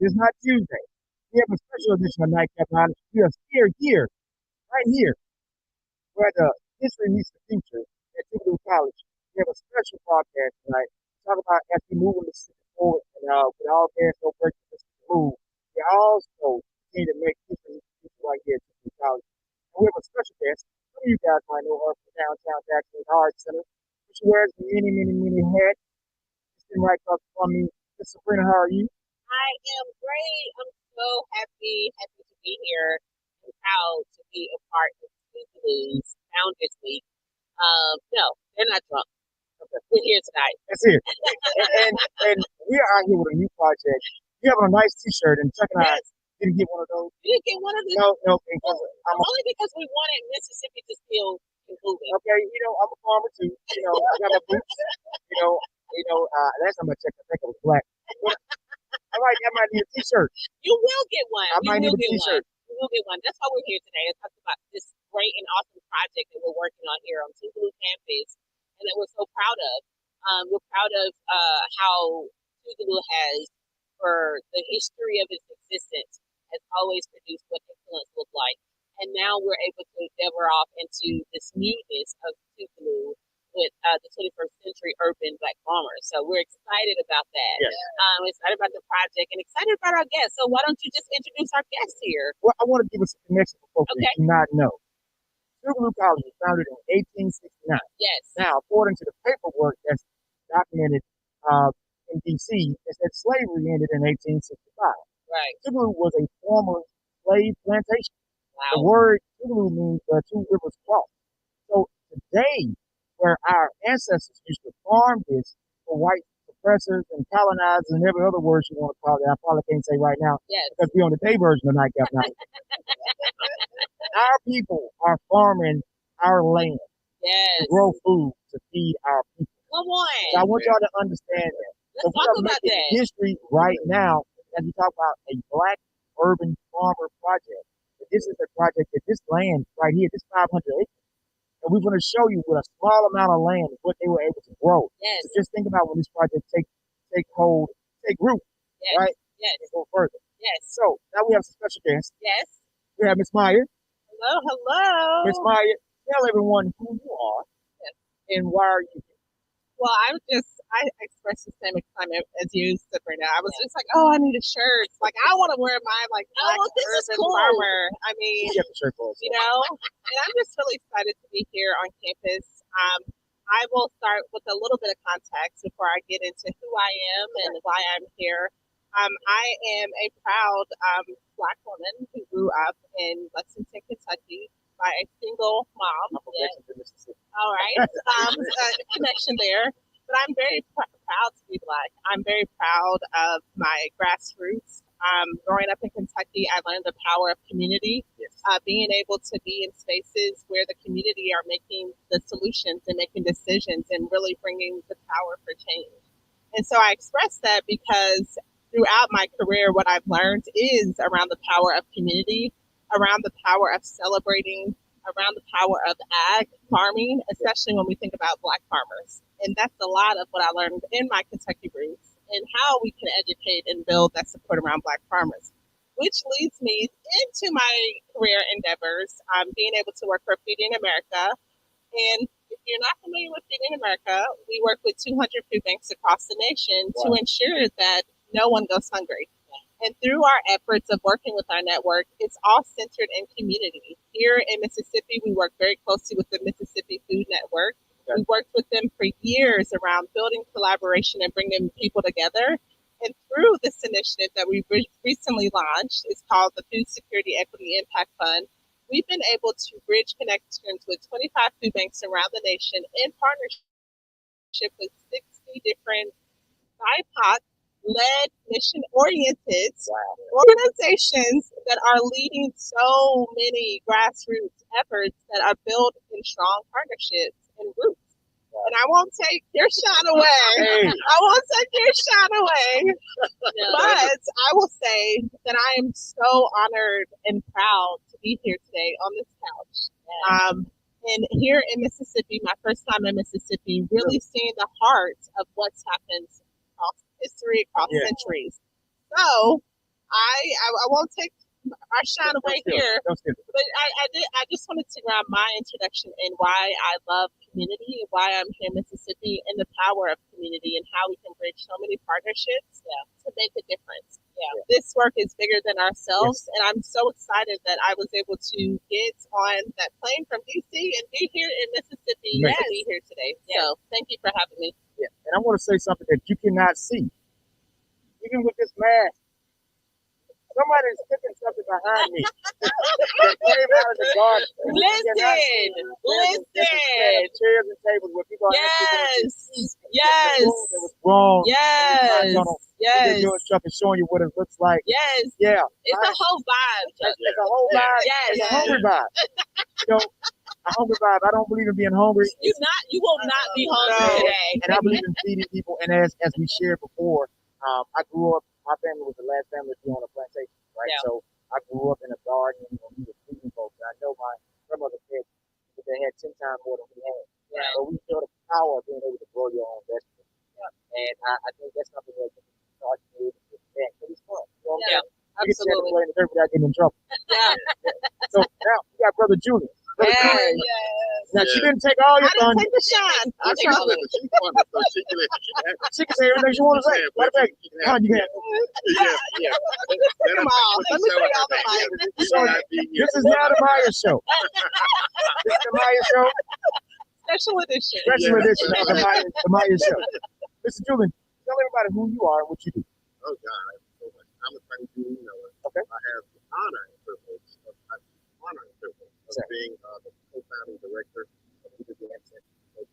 it's not Tuesday. We have a special edition of Nightcap Knowledge. We are here, right here, where the history meets the future at Tougaloo College. We have a special podcast tonight. Talk about as we move in the city forward and with all there's no break in this move. We also continue to make history meet the future right here at Tougaloo College. And we have a special guest. Some of you guys might know her from downtown Jackson Art Center. She wears many hats. She's sitting right across from me. Miss Sabrina, how are you? I am great. I'm so happy to be here and proud to be a part of Tougaloo's Founders Week. No, they're not drunk. Okay. We're here tonight. That's it. and we are out here with a new project. You have on a nice T-shirt, and Chuck and I didn't get one of those. You didn't get one of those? No. Only because we wanted Mississippi to still include it. Okay, I'm a farmer too. I got my boots. Last time I checked, I think it was black. But I might need a T-shirt. You will get one. I might need a T-shirt. You will get one. That's why we're here today. To talk about this great and awesome project that we're working on here on Tougaloo campus, and that we're so proud of. We're proud of how Tougaloo has, for the history of its existence, has always produced what excellence looks like. And now we're able to endeavor off into this newness of Tougaloo with the 21st century urban Black farmers. So we're excited about that. Yes. We're excited about the project and excited about our guests. So why don't you just introduce our guests here? Well, I want to give us a connection for folks that do not know. Tougaloo College was founded in 1869. Yes. Now, according to the paperwork that's documented in D.C., it said slavery ended in 1865. Right. Tougaloo was a former slave plantation. Wow. The word Tougaloo means two rivers cross. So today, where our ancestors used to farm this for white suppressors and colonizers and every other word you want to call it, I probably can't say right now because we're on the day version of Nightcap Knowledge. Our people are farming our land to grow food to feed our people. Come on. So I want y'all to understand that. Let's talk about that. History right now, as we talk about a Black urban farmer project. This is a project that this land right here, this 500 acres, and we're going to show you with a small amount of land what they were able to grow. Yes. So just think about when this project take root, right? Yes. And go further. Yes. So now we have some special guests. Yes. We have Miss Meyer. Hello. Miss Meyer, tell everyone who you are and why are you here. Well, I expressed the same excitement as you, Sabrina. I was just like, oh, I need a shirt. Like, I want to wear my Black urban farmer. I mean, you get the shirt for us. And I'm just really excited to be here on campus. I will start with a little bit of context before I get into who I am and why I'm here. I am a proud Black woman who grew up in Lexington, Kentucky, by a single mom. All right. Connection there. But I'm very proud to be Black. I'm very proud of my grassroots. Growing up in Kentucky, I learned the power of community, being able to be in spaces where the community are making the solutions and making decisions and really bringing the power for change. And so I express that because throughout my career, what I've learned is around the power of community, around the power of celebrating, around the power of ag farming, especially when we think about Black farmers. And that's a lot of what I learned in my Kentucky roots and how we can educate and build that support around Black farmers, which leads me into my career endeavors, being able to work for Feeding America. And if you're not familiar with Feeding America, we work with 200 food banks across the nation to ensure that no one goes hungry. And through our efforts of working with our network, it's all centered in community. Here in Mississippi, we work very closely with the Mississippi Food Network. We worked with them for years around building collaboration and bringing people together. And through this initiative that we recently launched, it's called the Food Security Equity Impact Fund, we've been able to bridge connections with 25 food banks around the nation in partnership with 60 different BIPOC-led, mission-oriented organizations that are leading so many grassroots efforts that are built in strong partnerships and roots. And I won't take your shine away. I won't take your shine away. But I will say that I am so honored and proud to be here today on this couch. And here in Mississippi, my first time in Mississippi, really seeing the heart of what's happened across history, across centuries. So I won't take our shine away here. Don't steal it. But I just wanted to ground my introduction in why I love community, why I'm here in Mississippi, and the power of community and how we can bridge so many partnerships to make a difference. This work is bigger than ourselves, and I'm so excited that I was able to get on that plane from DC and be here in Mississippi to be here today. So thank you for having me. Yeah, and I want to say something that you cannot see, even with this mask. Somebody's sticking something behind me that came out of the garden. Listen. Chairs and tables where people are Yes. That was wrong. Yes. Doing stuff and showing you what it looks like. Yes. Yeah. It's a whole vibe. It's a whole vibe. Yes. It's a hungry vibe. You know, a hungry vibe. I don't believe in being hungry. You will not be hungry today. And I believe in feeding people. And as we shared before, I grew up. My family was the last family to be on a plantation, right? Yeah. So I grew up in a garden. You know, we were feeding folks. And I know my grandmother said that they had 10 times more than we had. Yeah. So we feel the power of being able to grow your own vegetables. Yeah. And I think that's something that you can start to do with that. Because it's fun. You know what I'm saying? Absolutely. You get to play without getting in trouble. Yeah. So now we got Brother Julius. Yes. Now she didn't take all your I thunder. didn't take the shine. I I'll take tried all to of it. she wanted so she can She can say everything she wants to say. Matter of fact, come on, you can. yeah. Come on. Let me say all the mic. This is now the Maya show. This is the Maya show. Special edition. Special edition of the Maya show. Mr. Julian, tell everybody who you are and what you do. Oh God, I'm a Frank Julie Miller. Okay. I have the honor and privilege of being the co-founding director of the Untitled Chapter of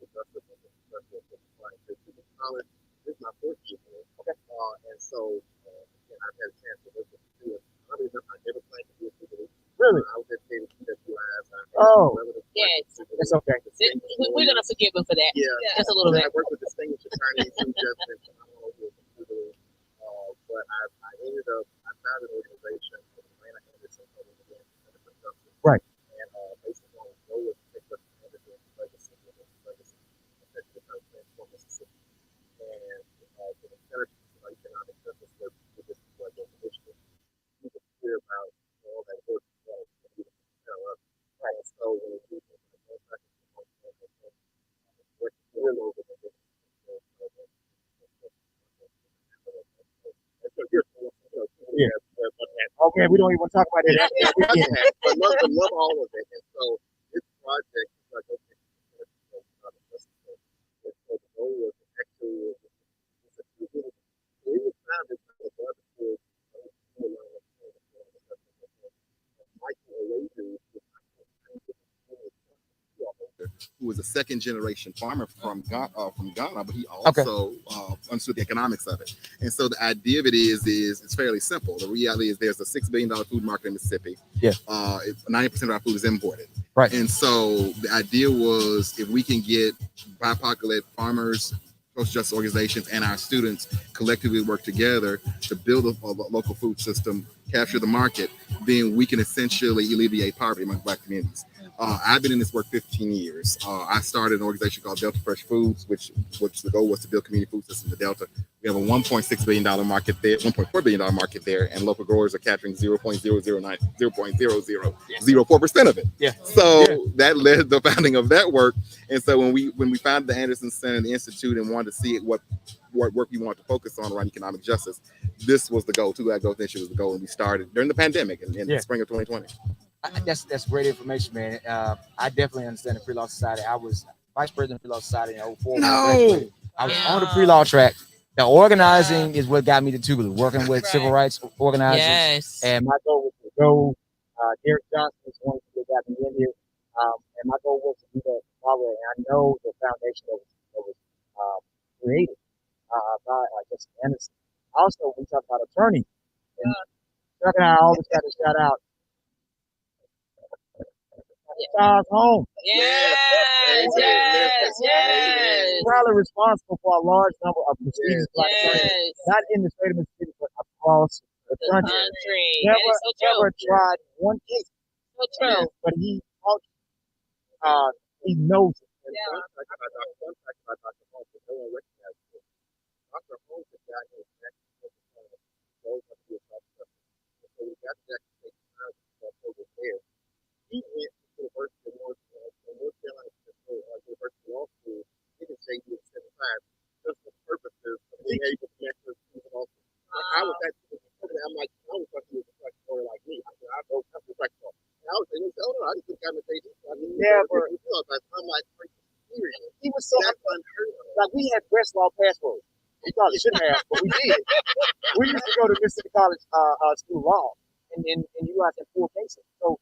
Tougaloo College. This is my fourth year. Okay. And so again, I've had a chance to work with the students. I never planned to be a Tougaloo. Really? I was educated at TWI's. Yes. That's okay. We're going to forgive him for that. Yeah. Just a little bit. I work with distinguished attorneys who judgments. But I ended up, I founded an organization called Rayna right. And basically, my goal was to pick up Anderson's legacy and transform Mississippi. And the Center for Economic Justice was this initiative. We were clear about all that work that we were tell us. Right. And so when we do Okay, we don't even talk about that. I love all of it. And so this project is like, okay, the goal was actually, we were founded by the brotherhood who was a second generation farmer from Ghana, but he also understood the economics of it. And so the idea of it is it's fairly simple. The reality is there's a $6 billion food market in Mississippi. Yeah. 90% of our food is imported. Right. And so the idea was if we can get BIPOC-led farmers, social justice organizations, and our students collectively work together to build a local food system, capture the market, then we can essentially alleviate poverty among Black communities. I've been in this work 15 years. I started an organization called Delta Fresh Foods, which the goal was to build community food systems in the Delta. We have a $1.6 billion market there, $1.4 billion market there, and local growers are capturing 0.0004% of it. Yeah. So that led to the founding of that work. And so when we founded the Anderson Center and the Institute and wanted to see what work we wanted to focus on around economic justice, this was the goal. Tougaloo Agri-Growth Initiative was the goal, and we started during the pandemic in the spring of 2020. That's great information, man. I definitely understand the Pre-Law Society. I was vice president of the Pre-Law Society in 2004. No. I was on the pre-law track. The organizing is what got me to Tougaloo, working with civil rights organizers. Yes. And my goal was to go. Derek Johnson was one that got me in here. And my goal was to be the follower. And I know the foundation that was created by Justice Anderson. Also, we talk about attorney. And Chuck and I always got to shout out Charles home. Yes. Probably responsible for a large number of prestigious Black attorneys, not in the state of Mississippi, but across the country. Never tried one case. So true. But he knows it. Yeah, you put the next person also. I was that. I'm like, I was fucking with a flex story like me. I go to the flex story. And I was saying, oh no, I just took conversation. I mean, never. I'm like, he was so unheard of. Like we had Westlaw passwords. We probably shouldn't have, but we did. We used to go to Mississippi College School of Law and utilize that full cases. So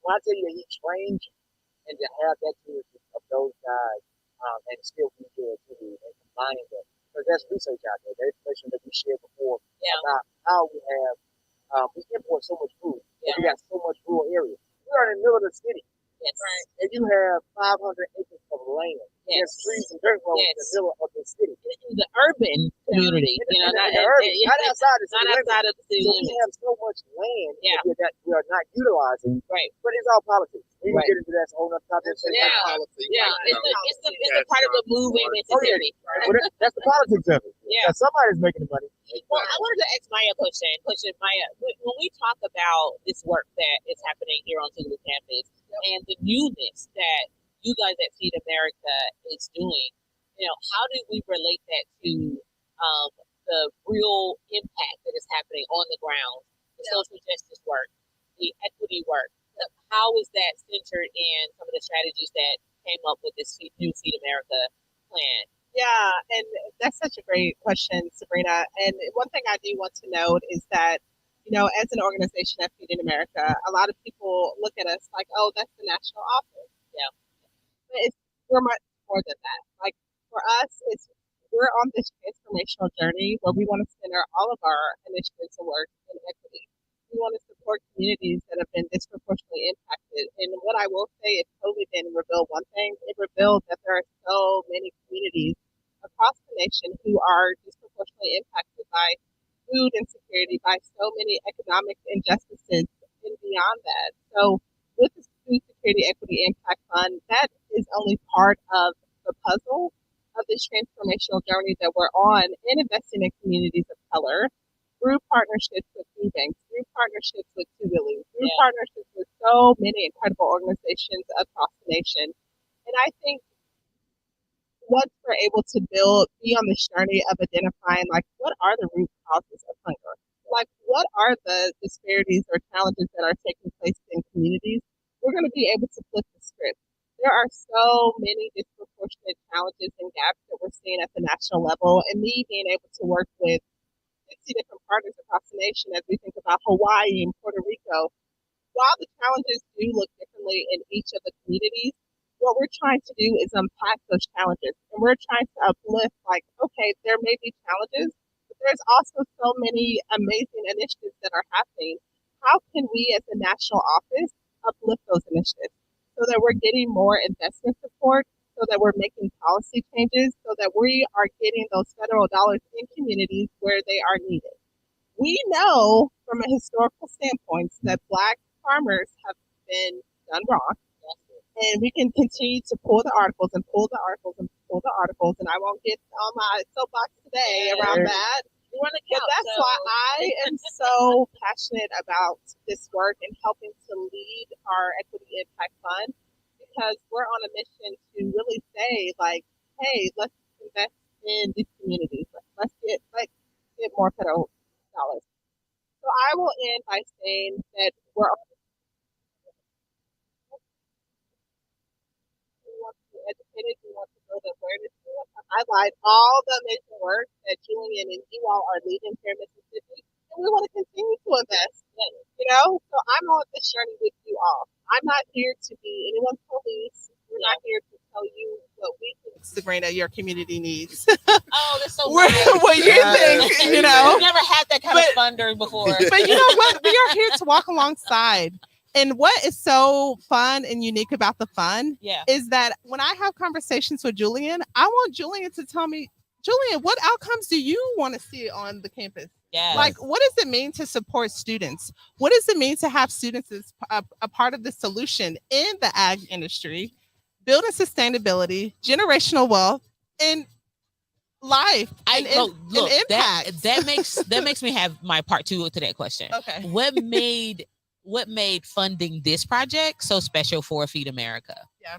when I tell you that he trained you and to have that community of those guys and still be there too and combining them. Because there's research out there, the information that we shared before about how we have we import so much food. And we got so much rural areas. We're in the middle of the city. Yes. Right. And you have 500 acres of land. Yes. There's trees and dirt roads in the middle of the city. In the urban community, not outside the city. Not outside of the city. So we have so much land that we are not utilizing. Right. But it's all politics. We can get into that whole other topic. It's a part of the movement in Mississippi. Well, that's the politics of it. Yeah. Somebody's making the money. Well, I wanted to ask Maya a question. Maya, when we talk about this work that is happening here on Tougaloo campus and the newness that you guys at Feed America is doing, how do we relate that to the real impact that is happening on the ground, the social justice work, the equity work? How is that centered in some of the strategies that came up with this new Feed America plan? Yeah, and that's such a great question, Sabrina. And one thing I do want to note is that, as an organization at Feeding America, a lot of people look at us like, oh, that's the national office. Yeah. But we're much more than that. Like, for us, we're on this transformational journey where we want to center all of our initiatives and work in equity. We want to support communities that have been disproportionately impacted. And what I will say, it totally didn't reveal one thing. It revealed that there are so many communities across the nation who are disproportionately impacted by food insecurity, by so many economic injustices and beyond that. So with the Food Security Equity Impact Fund, that is only part of the puzzle of this transformational journey that we're on in investing in communities of color, through partnerships with food banks, through partnerships with Tougaloo, through partnerships with so many incredible organizations across the nation. And I think once we're able to be on this journey of identifying, like, what are the root causes of hunger? Like, what are the disparities or challenges that are taking place in communities? We're going to be able to flip the script. There are so many disproportionate challenges and gaps that we're seeing at the national level, and me being able to work with 60 different partners across the nation as we think about Hawaii and Puerto Rico. While the challenges do look differently in each of the communities, what we're trying to do is unpack those challenges. And we're trying to uplift, like, okay, there may be challenges, but there's also so many amazing initiatives that are happening. How can we as a national office uplift those initiatives so that we're getting more investment support, so that we're making policy changes, so that we are getting those federal dollars in communities where they are needed? We know from a historical standpoint that Black farmers have been done wrong. And we can continue to pull the articles and pull the articles and pull the articles. And I won't get on my soapbox today around that. But that's why I am so passionate about this work and helping to lead our Equity Impact Fund, because we're on a mission to really say, like, hey, let's invest in these communities. Let's get more federal dollars. So I will end by saying that we're educated, we want to build awareness, we want to highlight all the amazing work that Julian and you all are leading here in Mississippi, and we want to continue to invest in it, So I'm on this journey with you all. I'm not here to be anyone's police. We're not here to tell you what we think, Sabrina, your community needs. Oh, that's so nice. What you think, We've never had that kind of funder before. But you know what? We are here to walk alongside. And what is so fun and unique about the fun is that when I have conversations with Julian, I want Julian to tell me, Julian, what outcomes do you want to see on the campus? Yeah. Like, what does it mean to support students? What does it mean to have students as a part of the solution in the ag industry, building sustainability, generational wealth, and life and impact? That makes me have my part two to that question. Okay. What made funding this project so special for Feed America? Yeah.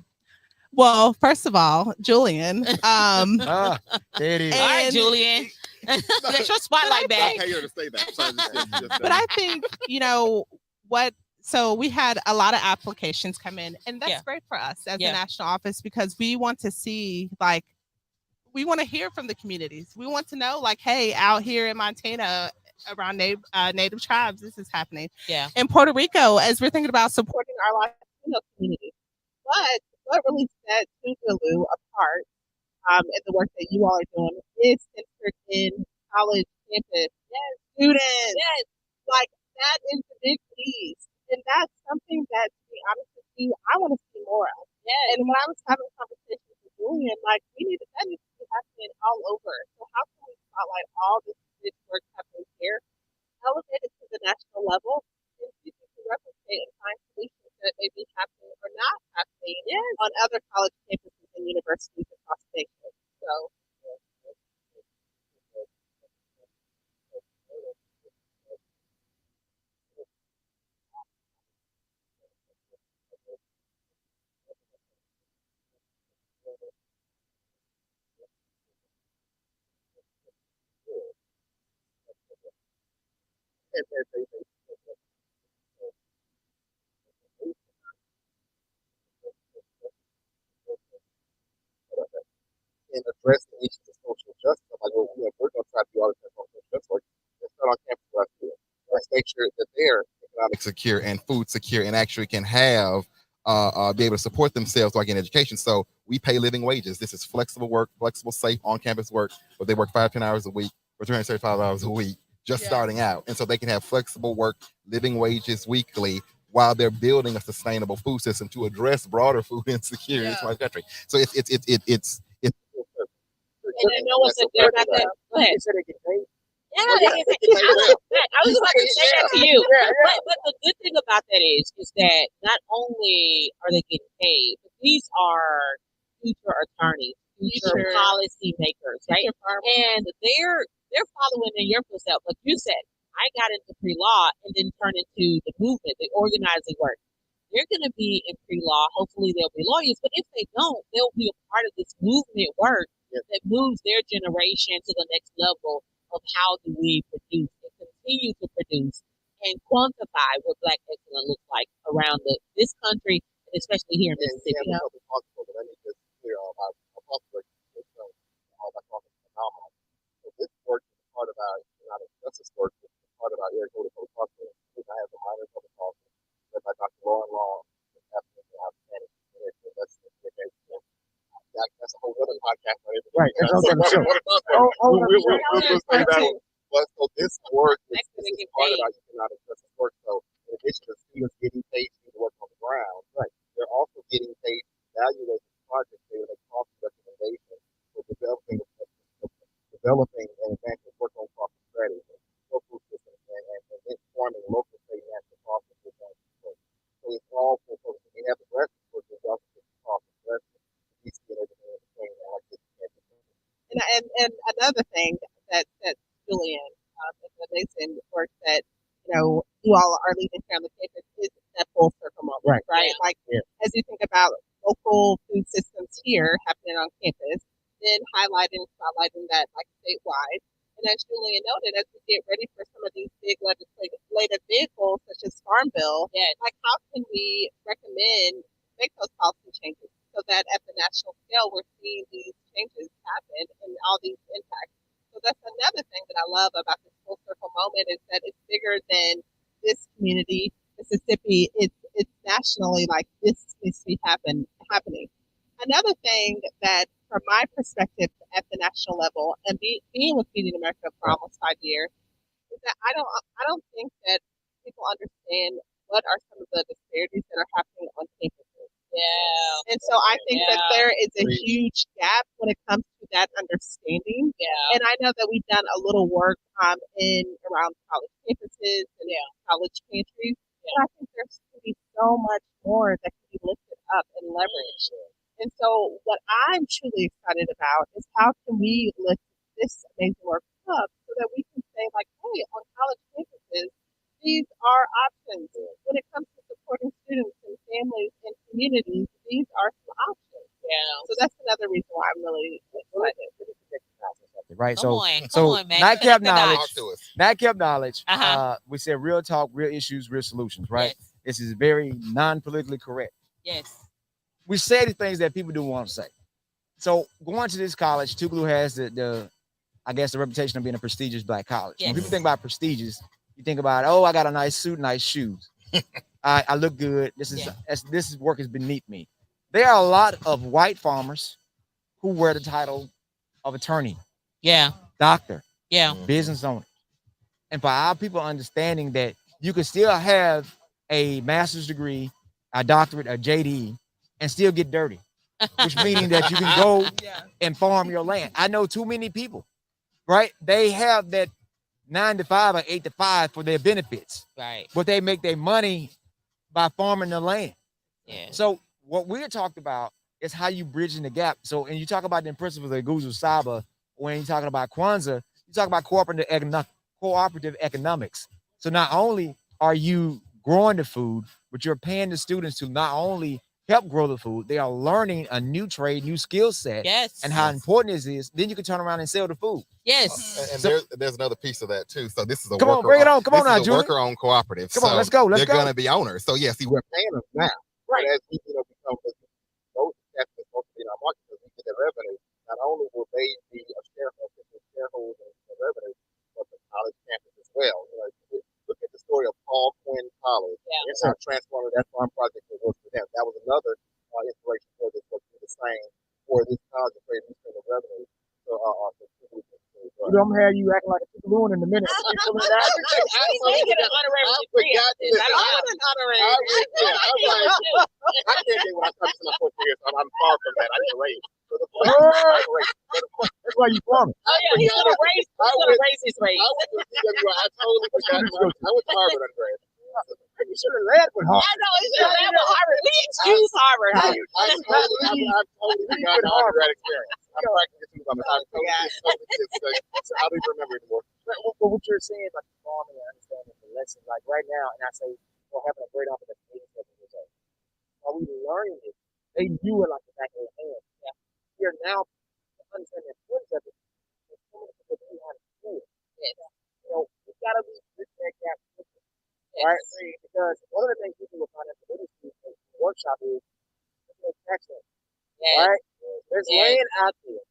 Well, first of all, Julian. There it is. All right, Julian. That's your spotlight bag. I pay her to say that. So but I think, so we had a lot of applications come in, and that's great for us as a national office, because we want to see, like, we want to hear from the communities. We want to know, like, hey, out here in Montana, around native tribes, this is happening. Yeah. In Puerto Rico, as we're thinking about supporting our Latino community. But what really set Tougaloo apart in the work that you all are doing is centered in college campus. Yes, students. Yes. Like, that is the big piece. And that's something that, to be honest with you, I want to see more of. Yeah. And when I was having conversations with Julian, like, that needs to be happening all over. So how can we spotlight all this good work happening here, elevate it to the national level, and see if we can replicate and find solutions that may be happening or not happening on other college campuses and universities across the nation. So and address the issues of social justice. Like, well, we're going to try to do all this social justice work. Let's start on campus right here. Let's make sure that they're economic secure and food secure and actually can have be able to support themselves while getting education. So we pay living wages. This is flexible work, flexible, safe, on-campus work, but they work 5-10 hours a week for 335 hours a week, just starting out. And so they can have flexible work, living wages weekly, while they're building a sustainable food system to address broader food insecurity in this country. So it's And I know what's good about that. Go ahead. Yeah, I was about to say that to you. But the good thing about that is that not only are they getting paid, but these are future attorneys, future policy makers, right? And they're following in your footsteps. Like you said, I got into pre-law and then turned into the movement, the organizing work. They're going to be in pre-law. Hopefully they'll be lawyers. But if they don't, they'll be a part of this movement work that moves their generation to the next level of how do we produce and continue to produce and quantify what Black excellence looks like around this country, and especially here in Mississippi. This work is part of our justice work. It's part of our I have a minor in public policy led by Dr. Lauren Long. That's a whole other podcast. Right. That's another show. We'll say that one. But so this work is part of our economic justice work. So in addition to students getting paid to work on the ground, right, they're also getting paid to evaluate the project. They make cost recommendations for developing and advancing work on cost strategies, local systems, and informing local, state, and national cost systems. So it's all for folks. They have the rest for the development cost investment. And another thing that Julian, the amazing work that you all are leading here on the campus is that full circle moment, right? Like, as you think about local food systems here happening on campus, then highlighting, spotlighting that, like, statewide. And as Julian noted, as we get ready for some of these big legislative vehicles, such as Farm Bill, like, how can we make those policy changes so that at the national scale, we're seeing these changes happen and all these impacts. So that's another thing that I love about this full circle moment, is that it's bigger than this community, Mississippi. It's nationally, like, this needs to be happening. Another thing that, from my perspective at the national level, and being with Feeding America for almost 5 years, is that I don't think that people understand what are some of the disparities that are happening on campuses. Yeah. And so I think that there is a huge gap when it comes to that understanding. Yeah. And I know that we've done a little work around college campuses and college pantries. But I think there's going to be so much more that can be lifted up and leveraged. And so what I'm truly excited about is how can we lift this amazing work up so that we can say, like, hey, on college campuses, these are options. When it comes to supporting students and families and communities, these are some options. Yeah. So that's another reason why I'm really excited. right? Come So on, man. nightcap Connect the knowledge. dots. Talk to us. Nightcap knowledge. Uh-huh. We said real talk, real issues, real solutions, right? Yes. This is very non-politically correct. Yes. We say the things that people do want to say. So going to this college, Tougaloo has the I guess the reputation of being a prestigious black college. When Yes. people think about prestigious, you think about, oh, I got a nice suit, nice shoes. I look good. This is work is beneath me. There are a lot of white farmers who wear the title of attorney, Yeah. doctor, Yeah. business owner. And for our people understanding that you can still have a master's degree, a doctorate, a JD, and still get dirty, which meaning that you can go and farm your land. I know too many people, right? They have that 9 to 5 or 8 to 5 for their benefits, Right. but they make their money by farming the land. Yeah. So what we're talked about is how you bridging the gap. So, and you talk about the principles of Guzu Saba, when you're talking about Kwanzaa, you talk about cooperative economics. So not only are you growing the food, but you're paying the students to not only help grow the food, they are learning a new trade, new skill set, Yes. and how important this is. Then you can turn around and sell the food. Yes. And there's another piece of that too. So this is a Come on, bring it on. Come on now, Julie. worker-owned cooperative. Come on, let's go. Let's they're go. going to be owners. So yeah, see, we're paying them now. Right. But as we become those that's supposed to be in our market, because we get the revenue. Not only will they be a shareholder in the revenue, but the college campus as well. You look at the story of Paul Quinn College. Yeah. It's how transformative that farm project was for them. That was another inspiration for this, what you were saying, for this college to create a new stream of revenue. So, I'm gonna have you acting like a Tougalooan in a minute. We may get an honorary degree out of this. I don't know. an honorary. I can't get when I come to my 4th year, so I'm far from that. I need a raise. So that's why you farming. Oh yeah, he's gonna raise his rate. I went to CWI. I totally forgot. I went to Harvard undergrad. You should have led with Harvard. I know he should have led with Harvard. We excuse Harvard. I totally forgot the undergrad experience. I'm practicing on the time. I don't even remember anymore. But what you're saying about the farming and understanding the lesson, like right now, and I say, we're having a great opportunity at 7 years old. While we learning it, they knew it like the back of their hand. Yeah. We're now understanding the importance of it. There's so many people that know how to do it. Yeah. We gotta be bridging that gap, right? Because one of the things we do with financial literacy workshop is tax land. Right? There's land out there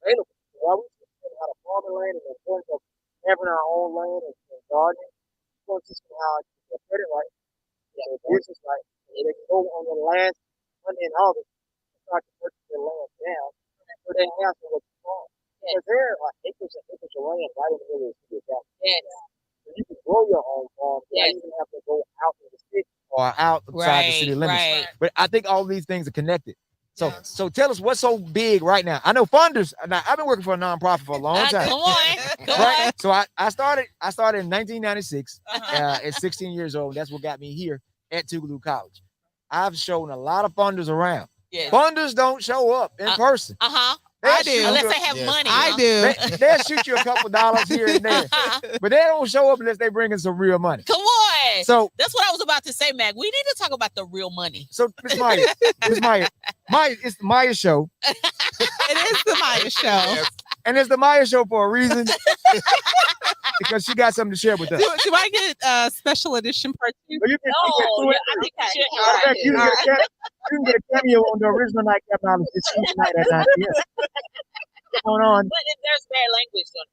available. While we teach how to farm the land and the importance of having our own land and gardening, we're going to teach them how to get credit right, their business right. And they can go on the last Monday in August and start to purchase their land down so they have to what to farm. Because there are acres and acres of land right in the middle of the city of Dallas. So you can grow your own farm. You don't even have to go out in the city or outside the city limits. Right. But I think all these things are connected. So tell us what's so big right now. I know funders. Now, I've been working for a nonprofit for a long time. Come on. Right? So I started in 1996 at 16 years old. That's what got me here at Tougaloo College. I've shown a lot of funders around. Yes. Funders don't show up in person. I do. Unless they have money. I do. They'll shoot you a couple dollars here and there, but they don't show up unless they bring in some real money. Come on. So that's what I was about to say, Mac. We need to talk about the real money. So Miss Maya, it's the Maya show. It is the Maya show. Yes. And it's the Maya show for a reason. Because she got something to share with us. Do I get a special edition part 2? Well, I think you should. You can get a cameo on the original Nightcap Knowledge this tonight at 9 p.m. What's going on? But there's bad language during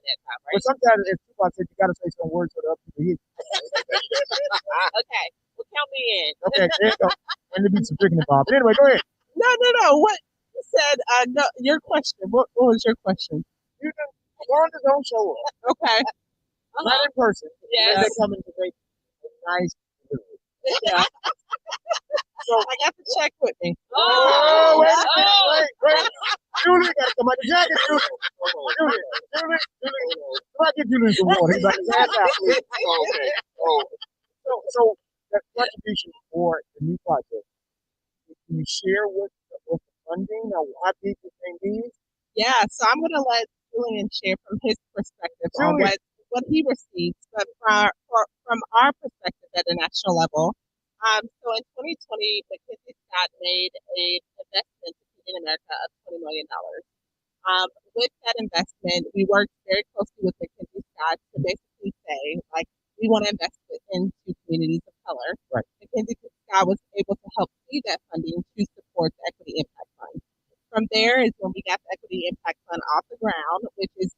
that time, right? But sometimes it's too much. You got to say some words so the other people hear. Okay, well, count me in. Okay, there you go. And there be some drinking involved. But anyway, go ahead. No. What you said? No, your question. What was your question? Funders don't show up. Okay. Not in person. Yes. They come in to make a nice delivery. Yeah. So I got the check with me. Wait. Julie, gotta come out the jacket, Julie. Come on, get Julie some water. He's like, pass out, please. Okay. So the contribution for the new project, can you share what the funding or how big the thing is? Yeah, so I'm going to let Julian share from his perspective on what he receives, but from our perspective at a national level. So in 2020, McKinsey Scott made an investment in America of $20 million. With that investment, we worked very closely with McKinsey Scott to basically say, like, we want to invest into communities of color. Right. McKinsey Scott was able to help see that funding to support the Equity Impact Fund. From there is when we got the Equity Impact Fund off the ground, which is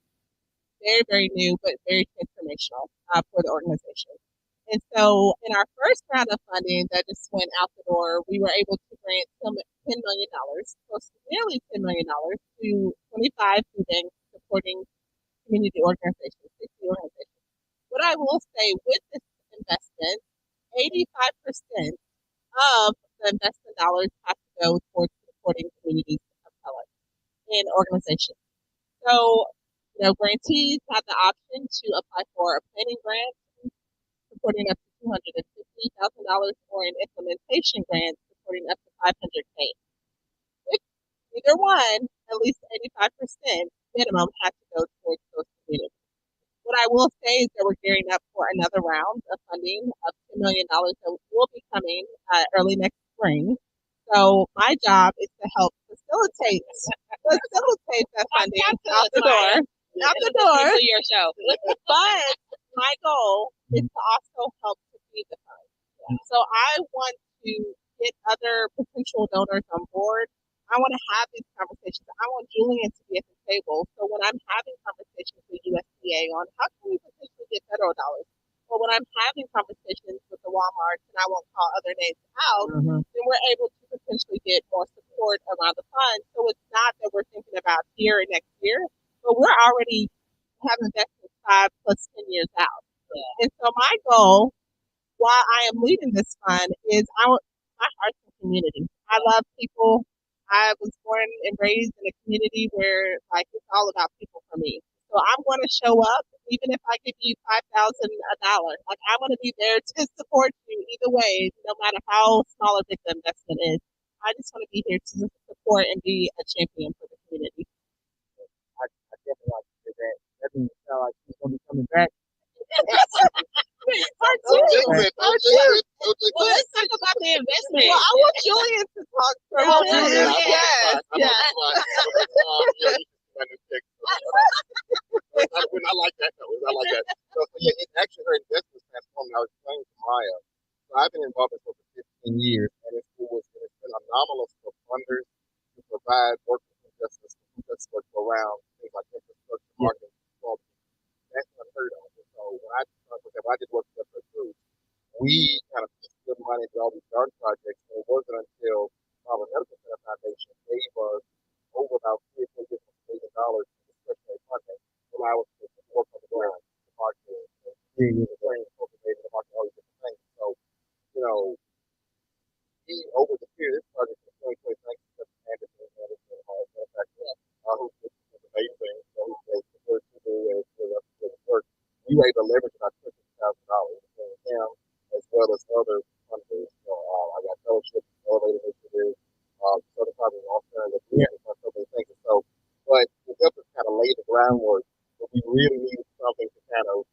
very, very new, but very transformational for the organization. And so in our first round of funding that just went out the door, we were able to grant $10 million, close to nearly $10 million to 25 food banks supporting community organizations, 60 organizations. What I will say with this investment, 85% of the investment dollars have to go towards supporting communities of color in organizations. So, grantees have the option to apply for a planning grant supporting up to $250,000 or an implementation grant supporting up to $500K. With either one, at least 85% minimum has to go towards those communities. What I will say is that we're gearing up for another round of funding of $10 million that will be coming early next spring. So my job is to help facilitate that funding out the door. Your show. But my goal is to also help to feed the fund. Yeah. So I want to get other potential donors on board. I want to have these conversations. I want Julian to be at the table. So when I'm having conversations with USDA on how can we potentially get federal dollars, or when I'm having conversations with the Walmarts, and I won't call other names out, then we're able to potentially get more support around the fund. So it's not that we're thinking about here and next year, but we're already have invested 5 plus 10 years out. Yeah. And so my goal, while I am leading this fund, is my heart's in community. I love people. I was born and raised in a community where it's all about people for me. So I'm going to show up, even if I give you $5,000. I'm going to be there to support you either way, no matter how small or big the investment is. I just want to be here to support and be a champion for the community. I definitely like to hear that. That means it sounds like she's going to be coming back. Part two. Well, let's talk about the investment. Well, I want Julian to talk for a minute. Yes. I like that though. I like that. So yeah, it actually her investment transformed. I was explaining to Maya. So I've been involved in this for 15 years, and it's been anomalous for funders to provide workers justice work around things like infrastructure, marketing, that's unheard of. So when I did work with groups, we kind of put money to all these garden projects, and it wasn't until the Medical Center Foundation gave us over about $3 million in discretionary funding to allow us to work on the ground, the marketing, the training, cultivating, the marketing, all these different things. So, over the period, this project in 2020, thanks to the management and all that, who's amazing, who's to do work, we were able to leverage about $50,000 between him as well as other funders. I got fellowships, elevator initiatives, Southern Poverty Alternative, so many things. So, but it helped us kind of lay the groundwork, but we really needed something to kind of,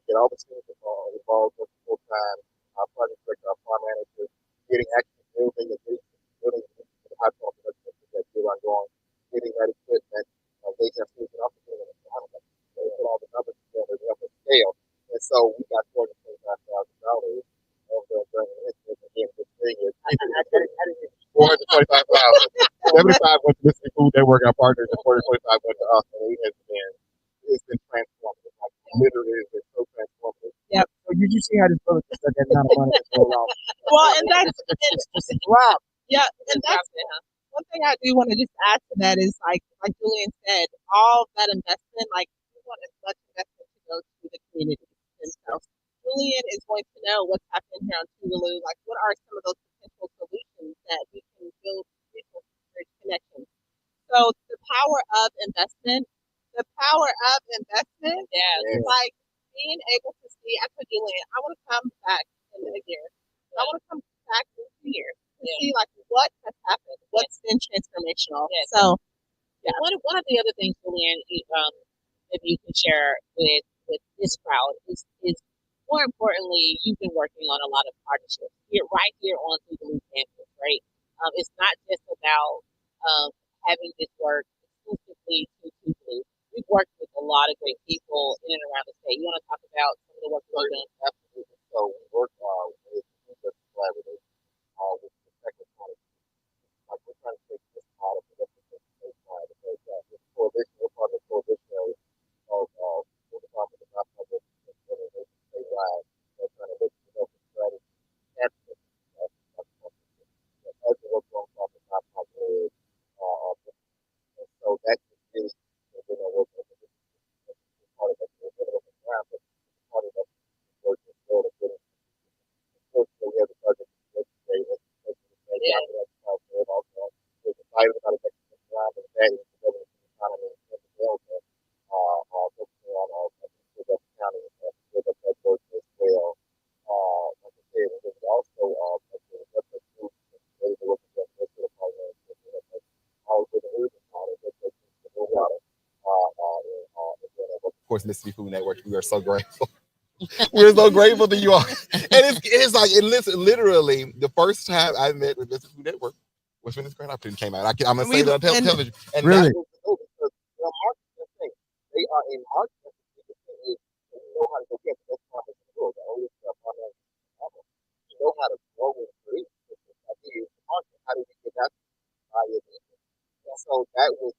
get all the students involved full time, our project director, our farm manager, getting actually building the high quality production that we're ongoing, getting that equipment, they can students and also getting it put all the numbers together to help us scale. And so we got $425,000 of the grant again this thing is $425,000. 75 went to Mississippi Food Network, our partners, and 425 went to us, and it's been transformative. Literally, it's been so transformative. Yep. So did you see how this brother took that amount of money to roll out? Well, and that's just a drop. Yeah, and that's one thing I do want to just add to that is like Julian said, all that investment, we want as much investment to go to the community themselves. Julian is going to know what's happening here on Tougaloo, what are some of those potential solutions that we can build connections. So the power of investment is like being able to see. I told Julian, I want to come back in a year. I want to come back in 2 years to see what has happened, what's been transformational. So one of the other things, Julian, if you can share with this crowd is more importantly, you've been working on a lot of partnerships right here on Tougaloo campus, right? It's not just about having this work exclusively specifically to Tougaloo. We've worked with a lot of great people in and around the state. You want to talk about some of the work we've done? Absolutely. So we work with research collaborators with respective colleges. Like we're trying to take this model for the statewide because this coalition, we're part of the coalition of the Department of Nonprofit Organization statewide. They're trying to look at the strategy, capture as we work on nonprofit and so that's just really working with part of that ground, but part of that work is more of getting unfortunately we have the budget to excited about it around and that is the economy and the Delta focusing on county with that work as well. Like I said, and then we also of course, Mississippi Food Network, we are so grateful. We're so grateful to you all. And it's like, literally, the first time I met with Mississippi Food Network was when this grant opportunity came out. I'm going to say that on television. And really? That was because they are in marketing. You know how to go get the best market in the world. The only stuff on that level. You know how to grow and create. How do we get that? So that was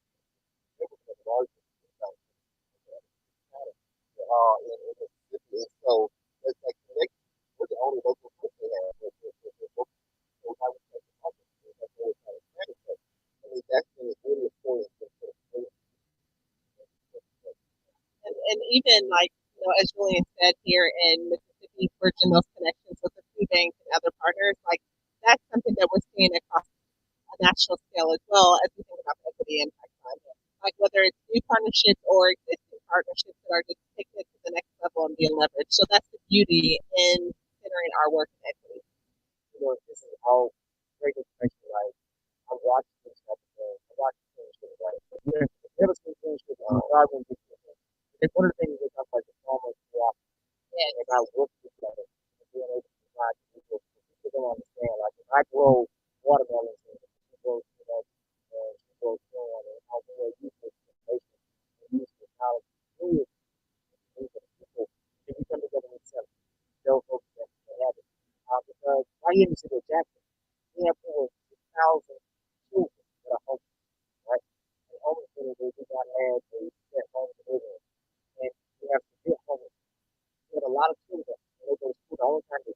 the largest in Mississippi. And so it's like we're the only local food they have. That's really important. And even like, as Julian said here in Mississippi, forging those connections with the food banks and other partners, like that's something that we're seeing across a national scale as well as we think about equity impact on it. Like whether it's new partnerships or existing partnerships that are just taking it to the next level and being leveraged. So that's the beauty in considering our work in equity. This is all great information, right? I'm watching this stuff. I'm watching things, right? Never seen things with driving. It's one of the things that comes like the farmers walk and I work together and being able to provide to people don't understand. Like if I grow watermelons and she grows, and she grows corn and how we use this information and use this knowledge to do it, people if we come together and sell it, they'll folks that have it. Because right here in the city of Jackson, we have over 6,000 children that are homeless, right? And homeless meaning they do not have a set home to live in. And we have to get homeless. We have a lot of children. They go to school the only time they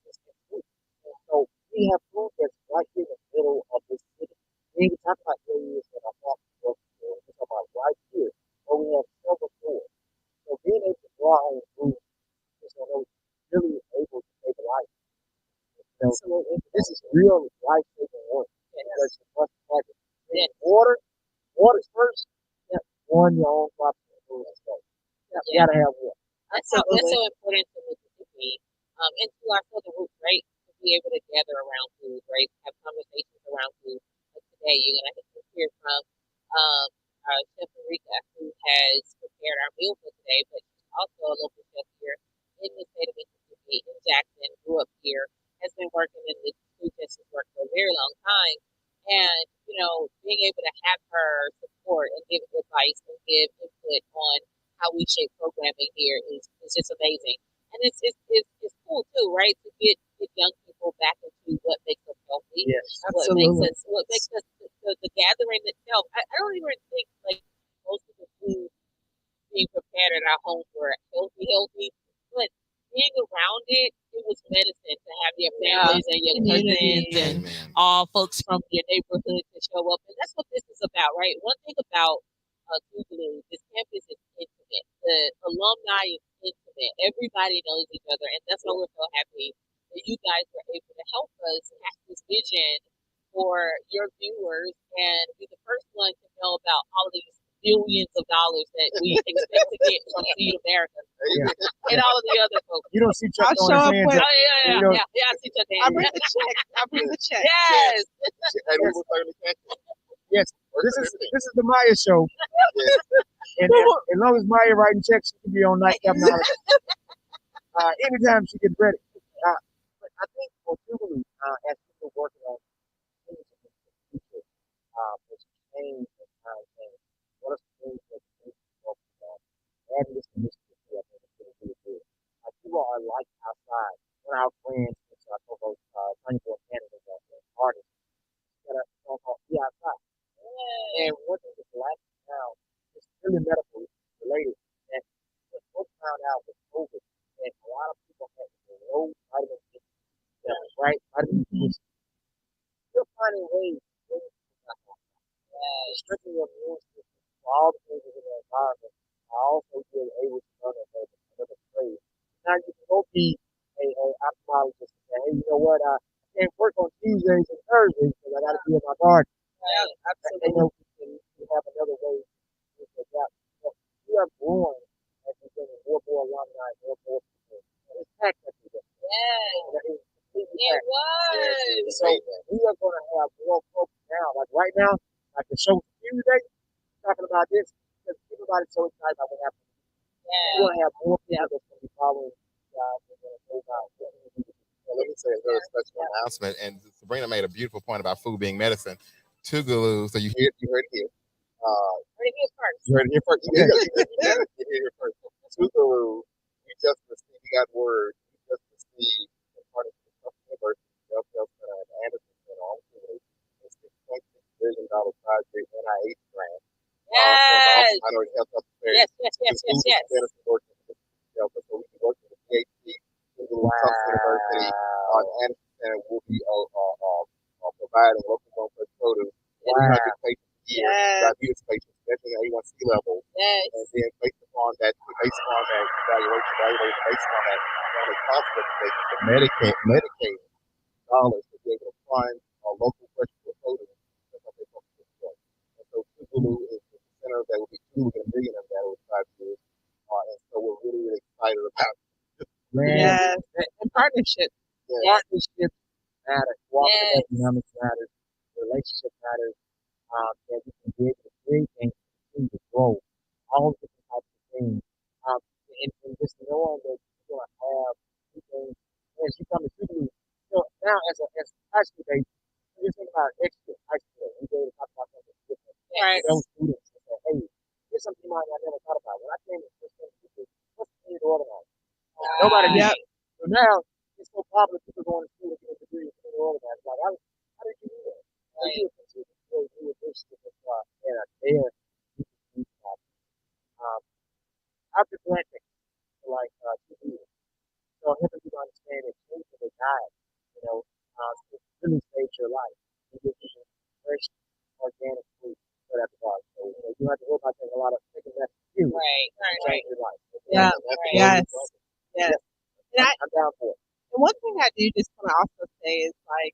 just get food. And so we have food that's right here in the middle of this city. We ain't talking about areas that are far from we're talking about right here where we have several stores. So being able to draw on food is really able to save a life. So this is real life-saving work. That's what's happening. Water's first. One your own property. You gotta have water. That's so important to Mississippi and to our southern roots, right? To be able to gather around food, right? Have conversations around food. Like today, you're gonna hear from our chef Rayna, who has prepared our meal for today, but she's also a local chef here in the state of Mississippi, in Jackson, grew up here, has been working in the food justice work for a very long time. And, being able to have her support and give advice and give input on how we shape programming here is just amazing. And it's cool too, right? To get young people back into what makes us healthy. Yes, absolutely. What makes us the gathering itself. I don't even think like most of the food being prepared at our homes were healthy, but being around it was medicine to have your families and your cousins and all folks from your neighborhood to show up. And that's what this is about, right? One thing about Tougaloo, this campus is intimate. The alumni is intimate. Everybody knows each other. And that's why we're so happy that you guys were able to help us have this vision for your viewers and be the first one to know about all of these billions of dollars that we expect to get from Feed America and all of the other folks. You don't see Chuck on his hands. I see Chuck hands. I bring the check. Yes. And we will turn the cash. Yes. This is the Maya show. And as long as Maya writing checks, she can be on nightcap knowledge. Anytime she gets ready. But I think for Tougaloo, as people working on things in the future, which change and time change, adding this initiative to, I think it's really good. People are like outside. One of our friends, which I co-host, Untitled Chapter, an artist, got a song called Be Outside. And one thing that's lacking now is really medical related. And what folks found out with COVID, and a lot of people had low vitamin D levels, right? Vitamin D is still finding ways to strengthen your immune system for all the things in the environment. I also feel able to run another trade. Now you can go be a ophthalmologist and say, hey, you know what? I can't work on Tuesdays and Thursdays because I got to be in my garden. Yeah, absolutely. They know we have another way to adapt. So we are growing as we bring more alumni, more people. It's packed everywhere. Yeah. It was. So we are going to have more folks now. Like right now, like the show Tuesday, talking about this, because everybody's so excited about what happened. We're going to have more people that's going to be following guys. Let me say a very special announcement. And Sabrina made a beautiful point about food being medicine. Tougaloo, so you heard it here. You heard it here first. You heard it here first. You heard it here first. Tougaloo, you just received, you got word, you just received in partnership with Southern University, Delphel Center, and Anderson Center on Tougaloo, a $6.6 billion project NIH grant. Yes. Minority Health Affairs. Yes. Medicine working with Delta. So we can work with the PhD, Tougaloo University, and Anderson Center will be providing local grown produce. 300 patients a year, diabetes patients, measuring A1C levels, and then based upon that evaluation, based on that family cost recommendations of Medicaid dollars to be able to fund local fresh produce. That's what they focus on. And so Tougaloo is the center that will be $2 million of that over 5 years. And so we're really excited about it. And partnerships. Partnerships matter. Cooperative economics matters. Relationship matters. That we can be able to create things and continue to grow. All different types of things. And just knowing that you're going to have things as you come to Tougaloo. So now as a high school day, just think about extra high school day. We go to talk about something different. Those students and say, hey, here's something I never thought about. When I came to this thing, what's the thing to organize? Nobody did. So now it's so popular, people going to school to get a degree in community organizing. Like, how did you do that? You were just there. I've been planting for like 2 years. So helping people understand that change of their diet, it really saves your life. You get eating fresh, organic food for that regard. So you don't have to worry about taking a lot of taking that food. Right. Change your life. Yes. And I'm down for it. And one thing I do just want to also say is like,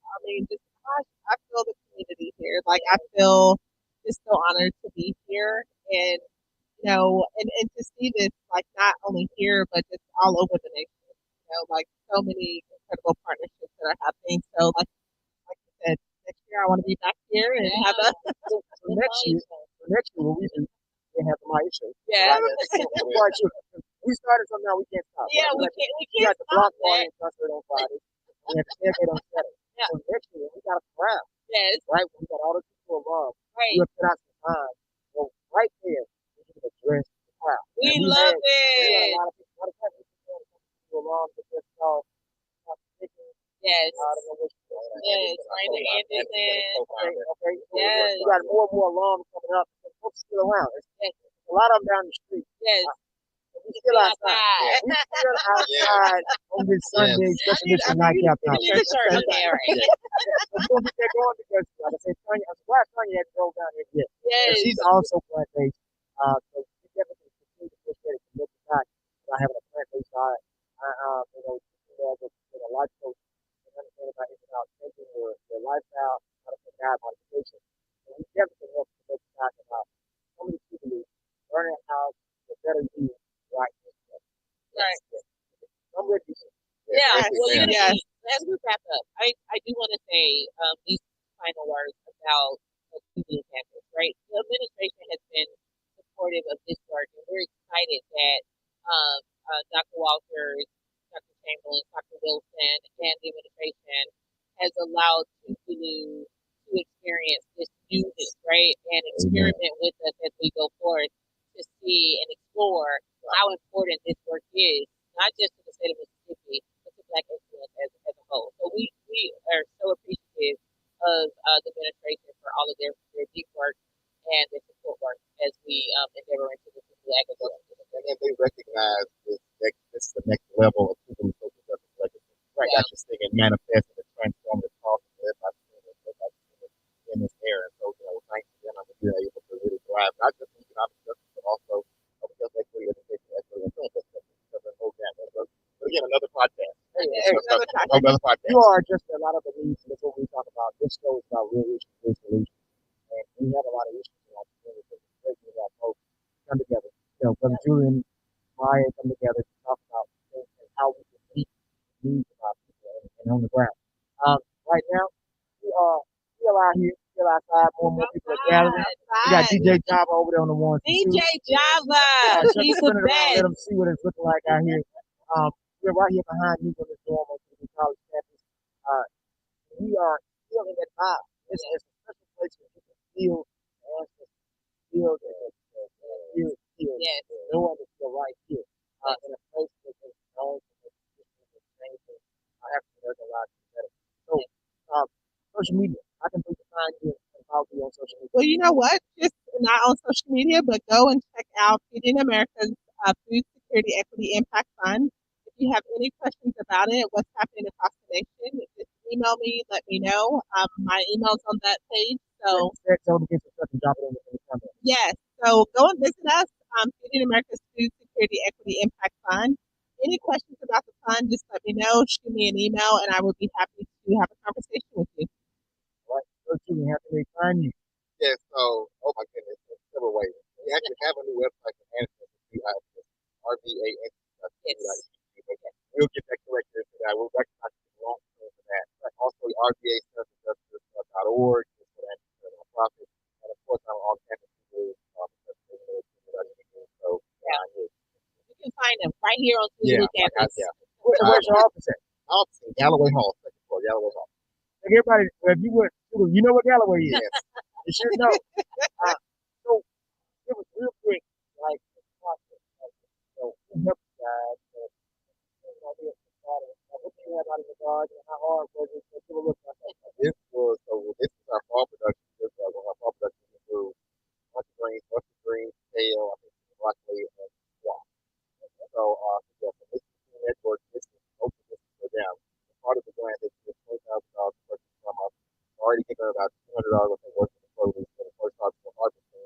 I feel the community here. Like I feel just so honored to be here, and and to see this like not only here but just all over the nation. Like so many incredible partnerships that are happening. So like you said, next year I want to be back here and have a next year what we do, we have the show. We started something now we can't stop. Yeah, we can't got the block party and concert on Friday. We have the tailgate on Saturday. So next year we got a crowd. Yes. Right? We got all the people involved. Right. We have put out some time. So right there, we can address the crowd. We love it. We got a lot of people along to just Yes. Yes. Rayna Anderson. Okay. Yes. We got more and more alarms coming up. Folks still around. A lot of them down the street. Yes. We still outside. We still outside on this Sunday, especially this nightcap time. You need to start there, right? We're going to get that going because, like I said, Tanya, I'm surprised Tanya hasn't drove down here yet. Yes. But she's also plant-based. So we definitely continue to push that and commit to that by having a plant-based diet. As a life coach, and understanding about changing your lifestyle, how to put diet modification. And we definitely help to make talk about so many people learning how to better use right. I'm with you. As we wrap up, I do want to say these final words about the Tougaloo campus, right? The administration has been supportive of this work, and we're excited that Dr. Walters, Dr. Chamberlain, Dr. Wilson, and the administration has allowed Tougaloo to experience this newness, right? And experiment with us as we go forward. to see and explore how important this work is, not just to the state of Mississippi, but to Black excellence as a whole. So we are so appreciative of the administration for all of their deep work and their support work as we endeavor into the Tougaloo Agri-Growth Initiative. And they recognize this is the next level of Tougaloo social justice legacy. Right. Not just seeing it manifest and transformative causes led by students in this era. So, thanks again, I'm here able to really drive not just economic justice, but also health equity, education equity, and film justice. But again, another podcast. Another podcast. You are just a lot of the needs, and that's what we talk about. This show is about real issues, real solutions. And we have a lot of issues in our community. So it's great to have folks come together. Brother Julian, Maya come together to talk about things and how we can meet the needs of our people and on the ground. Right now, we are still out here, still outside. More and more people are gathering. We got DJ Java over there on the one. DJ Java, he's the best. Let them see what it's looking like out here. We're right here behind me on the dorm on Tougaloo College campus. We are feeling that vibe. It's a special place where you can feel the answers, feel the Yes. no one is still right here. In a place that is known for the changing African American lives better. So, social media. I can find you and follow you on social media. Well, you know what? Just not on social media, but go and check out Feeding America's Food Security Equity Impact Fund. If you have any questions about it, what's happening across the nation, just email me, let me know. My email's on that page. So, yes. So go and visit us, Feeding America's Food Security Equity Impact Fund. Any questions about the fund, just let me know. Shoot me an email, and I will be happy to have a conversation with you. Right. So, Julie, how can they find you? Yeah, so, oh my goodness, there's several ways. We actually have a new website for management, RVA. We'll get that corrected for that. We'll recognize the long term for that. Also, RVA.org is for that nonprofit. And of course, I'm on campus. So, you can find them right here on Tougaloo campus. Where's your office at? Office in Galloway Hall, second floor, Galloway Hall. Everybody, if you would, you know what Galloway is. Yes. You should know. So it was real quick, like the process. We helped you guys. What do you have out of the garden? How hard was it? This was our fall production. This was our fall production. Through mustard greens, kale, I think broccoli, and squash. So, this is the network. This is open. This is down. Part of the grant is $20,000 purchase from us. Already given about $200 worth of work in the produce for the first harvest of harvesting.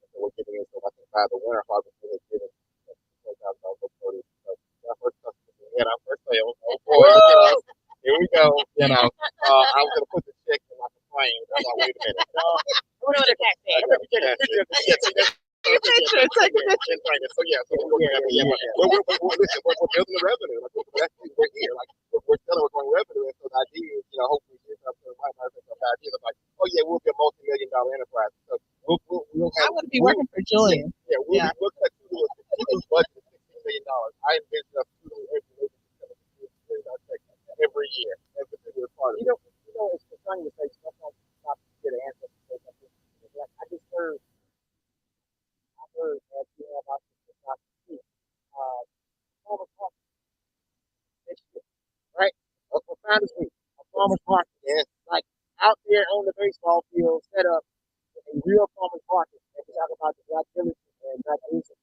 So we're giving it. So I think by the winter harvest, we have given $20,000 worth of produce. So our first customer, we had our first sale. Oh boy, look at us. Here we go. I was gonna put the check in my flame. I thought, wait a minute. We're doing a tax day. So yeah, we're building the revenue. We're here. We're selling revenue, and so the idea is, hopefully, up to my idea of we'll be a multi-million-dollar enterprise. So we'll have. I would be working for Julian. We'll cut Tougaloo's budget $16 million. I envision us every year. That's a particular part of it. It's funny to say sometimes it's not to get an answer. I just heard that you have about right? That's what Founders Week. A farmer's market. Yes. Like out there on the baseball field, set up a real farmer's market. And we talk about the Black Village and Black Music.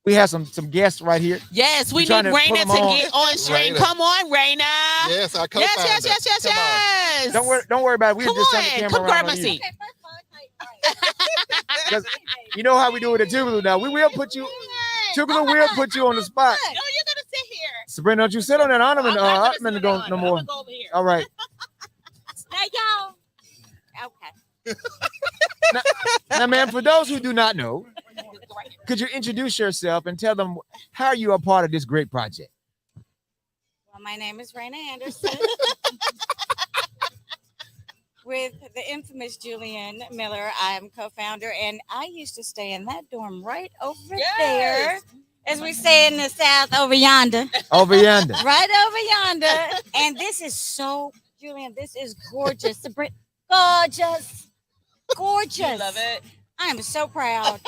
We have some guests right here. Yes, we need Rayna to get on stream. Come on, Rayna. Yes, I Yes. Don't worry about it. We'll just send the camera come grab around my on seat. Because you know how we do it at Tougaloo now. We will put you, Tougaloo will put you on the spot. No, you're gonna sit here. Sabrina, don't you sit on that ottoman no more. I'm gonna go over here. All right. Now, y'all. Okay. Now, ma'am, for those who do not know, could you introduce yourself and tell them how you are part of this great project? Well, my name is Rayna Anderson. With the infamous Julian Miller, I am co-founder, and I used to stay in that dorm right over there, as we say in the South, over yonder. Over yonder. Right over yonder. And this is so, Julian, this is gorgeous. Gorgeous. gorgeous. You love it? I am so proud.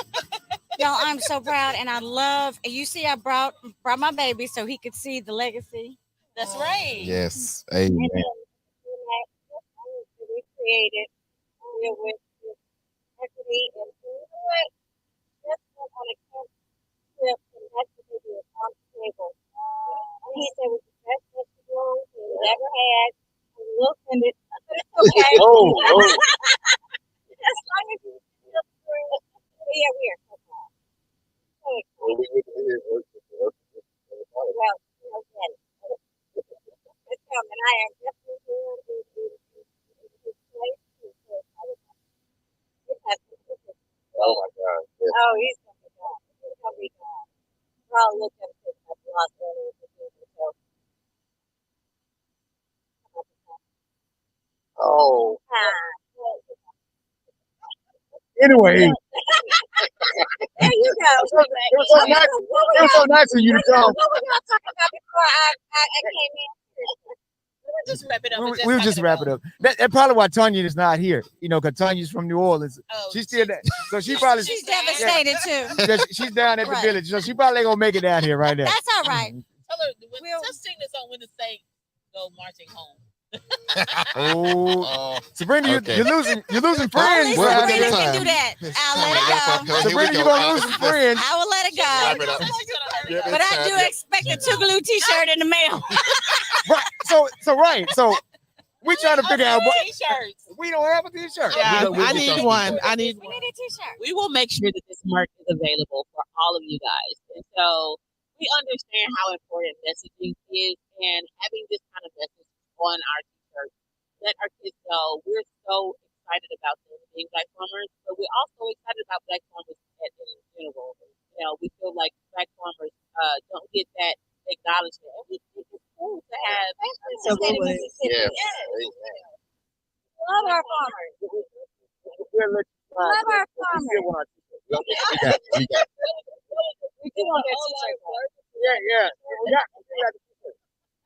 Y'all, I'm so proud, and I love. You see, I brought my baby so he could see the legacy. That's right. Yes. Amen. We created with equity and you know what? Just went on a camp trip and that's what they do on the table. And he said it was the best vegetables he's ever had. And we'll send it. But it's okay. Oh. As long as you feel through. Yeah, we are so proud. So excited. Well, you know, again, it's coming. I am definitely here to this place. Oh my God. Yes. Oh, he's gonna be gone. He's gonna be gone. We're all looking at him at the hospital. Oh. Anyway, There you go. it was so nice of you to come. What were y'all talking about before I came in? We'll just wrap it up. We'll just wrap it up. That's probably why Tanya is not here. You know, because Tanya's from New Orleans. Oh, She's still there. So she probably She's devastated too. she's down at the Right. village. So she probably ain't gonna make it down here right now. That's all right. Tell her just sing the song when to say go marching home. Oh, Sabrina, Okay. you're losing friends. Only Well, Sabrina time. can do that. I'll let it go. Sabrina, you're gonna lose some friends. I will let it Wrap it go. up. But I do expect a Tougaloo T-shirt in the mail. Right. So we trying to figure out what T-shirts. we don't have a T-shirt. Yeah, We I need one. I need We one. need a T-shirt. We will make sure that this merch is available for all of you guys. And so we understand how important messaging is, and having this kind of message on our t-shirts, let our kids know we're so excited about them being Black farmers, but we're also excited about Black farmers in general. You know, we feel like Black farmers don't get that acknowledgement, and we think it's cool to have. Absolutely. Yes. Love our farmers. Love our farmers. We got it. We got it. We do want that T-shirt. Yeah.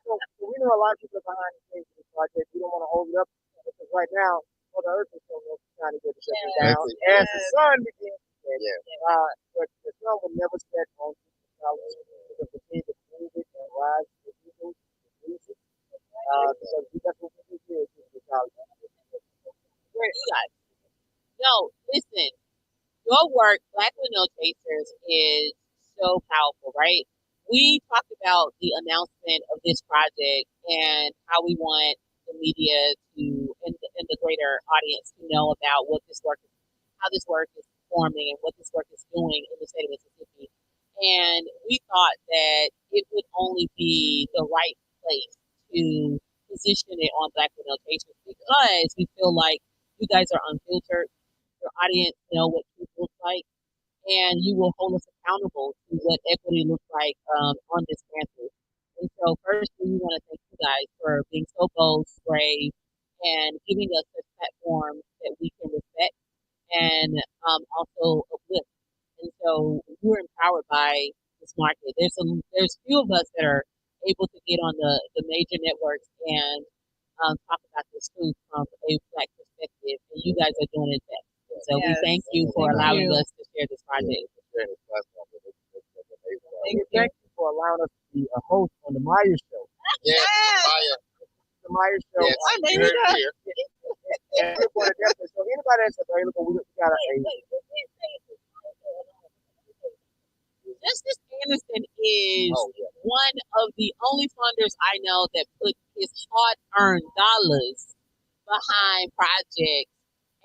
So we know a lot of people are behind the scenes of this project. We don't want to hold it up because right now, Mother Earth is trying to get the shut down. As the sun begins to set, but the sun will never set on the college. We'll continue to move it and rise to the people, because that's what we do here at the college. Great, you guys. No, listen. Your work, Black with No Chasers, is so powerful, right? We talked about the announcement of this project and how we want the media to and the greater audience to know about what this work is, how this work is performing and what this work is doing in the state of Mississippi. And we thought that it would only be the right place to position it on Black with No Chasers because we feel like you guys are unfiltered. Your audience know what truth looks like, and you will hold us accountable to what equity looks like on this campus. And so, firstly, we want to thank you guys for being so bold, brave, and giving us a platform that we can respect and also uplift. And so, we're empowered by this market. There's few of us that are able to get on the major networks and talk about this truth from a Black perspective, and you guys are doing it best. So we thank you for allowing us to share this project. Thank you for allowing us to be a host on the Myers Show. Yes. The Myers Show. Yes. I made it up. And so anybody that's available, we got a Justice Anderson is one of the only funders I know that put his hard-earned dollars behind projects.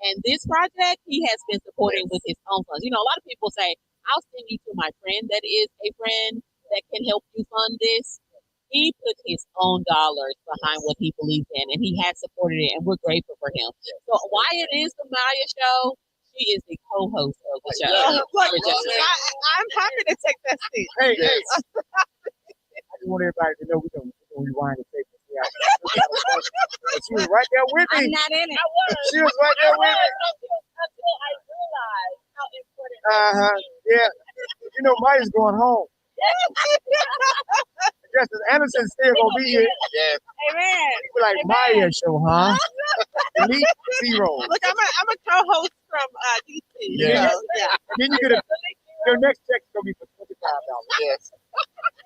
And this project, he has been supporting with his own funds. You know, a lot of people say, I'll send you to my friend that is a friend that can help you fund this. He put his own dollars behind what he believes in, and he has supported it, and we're grateful for him. So why it is the Maya Show, she is the co-host of the show. I'm happy to take that seat. Hey. I just want everybody to know we can rewind and take this out. She was right there with me. I'm not in it. She was right there with me. Until I realized how important Yeah. You know, Maya's going home. Justice Anderson still gonna be here. Yes. Amen. People like Maya show, huh? Elite Zero. Look, I'm a co-host from DC. Yeah. So, yeah. And then you could have your next check's gonna be for $25. Yes.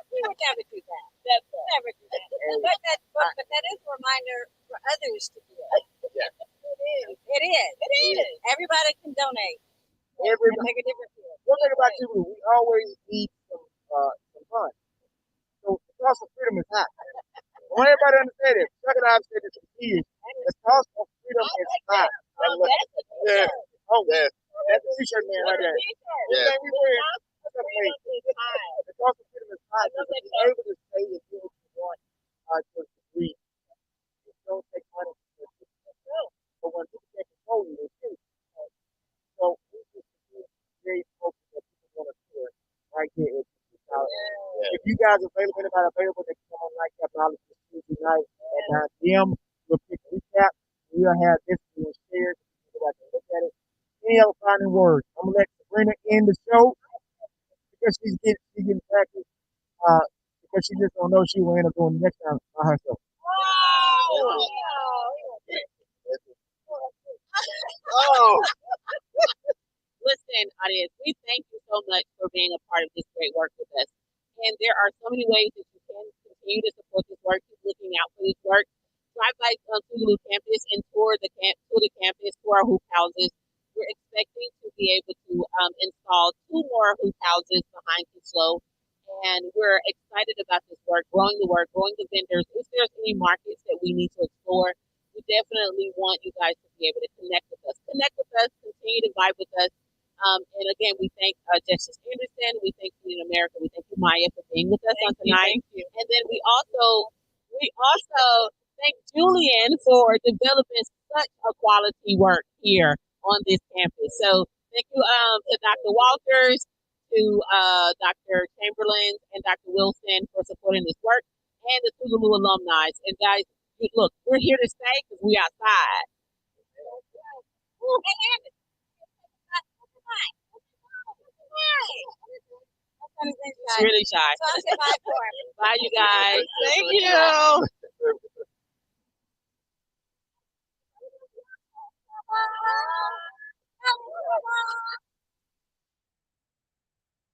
We would never do that. Never do that. But that is a reminder for others to do it. Yeah. It is. Everybody can donate. And Everybody. make a difference. One thing about you, we always need some fun. So the cost of freedom is high. I want everybody to understand it. Chuck and I've said this for years. The cost of freedom is high. Yes. Oh, yes. That's the t-shirt man right there. Yes. We wear the cost of freedom is high. So to be able to say and do what you want to agree, you don't take money for it. But when people can't control you, they do. So we just very focused that people want to hear right here in this house. If you guys are available, anybody available, they can come on like that knowledge this Tuesday night at 9 p.m. We'll pick a recap. We'll have this being shared. People can look at it. Any other final words? I'm gonna let Sabrina end the show because she's getting practice. Because she just don't know she will end up doing the next time by herself. Oh. Listen, audience, we thank you so much for being a part of this great work with us. And there are so many ways that you can continue to support this work. Keep looking out for this work. Drive by Tougaloo campus and tour the campus, tour our hoop houses. We're expecting to be able to install 2 more hoop houses behind Tougaloo. And we're excited about this work, growing the vendors. If there's any markets that we need to explore, we definitely want you guys to be able to connect with us. Continue to vibe with us. And again, we thank Justice Anderson. We thank you in America. We thank you, Maya, for being with us on tonight. Thank you. And then we also thank Julian for developing such a quality work here on this campus. So thank you to Dr. Walters, to Dr. Chamberlain, and Dr. Wilson for supporting this work, and the Tougaloo alumni. And guys, look, we're here to stay because we outside. It's really shy. Bye, you guys. Thank you.